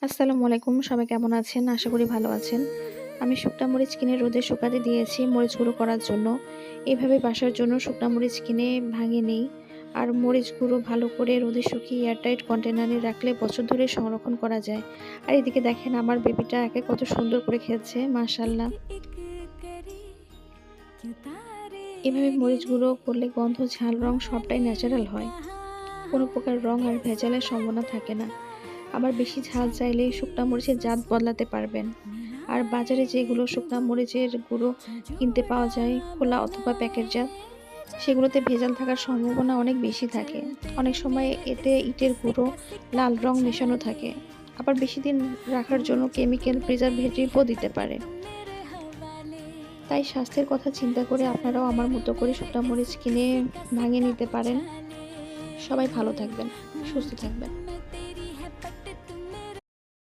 আসসালামু আলাইকুম। সবাই কেমন আছেন? আশা করি ভালো আছেন। আমি শুকনা মরিচ কিনে রোদে শুকাতে দিয়েছি মরিচ গুঁড়ো করার জন্য। এভাবে বাসার জন্য শুকনা মরিচ কিনে ভাঙে নেই। আর মরিচ গুঁড়ো ভালো করে রোদে শুকিয়ে এয়ারটাইট কন্টেনারে রাখলে বছর ধরে সংরক্ষণ করা যায়। আর এদিকে দেখেন আমার বেবিটা একে কত সুন্দর করে খেলছে, মাশাআল্লাহ। এভাবে মরিচ গুঁড়ো করলে গন্ধ, ঝাল, রং সবটাই ন্যাচারাল হয়। কোনো প্রকার রং আর ভেজালের সম্ভাবনা থাকে না। আবার বেশি ঝাল চাইলে শুকনা মরিচের জাত বদলাতে পারবেন। আর বাজারে যেগুলো শুকনা মরিচের গুঁড়ো কিনতে পাওয়া যায় খোলা অথবা প্যাকেটজাত, সেগুলোতে ভেজাল থাকার সম্ভাবনা অনেক বেশি থাকে। অনেক সময় এতে ইটের গুঁড়ো, লাল রং মেশানো থাকে। আবার বেশি দিন রাখার জন্য কেমিক্যাল প্রিজারভেটিভও দিতে পারে। তাই স্বাস্থ্যের কথা চিন্তা করে আপনারাও আমার মতো করে শুকনা মরিচ কিনে ভাঙিয়ে নিতে পারেন। সবাই ভালো থাকবেন, সুস্থ থাকবেন।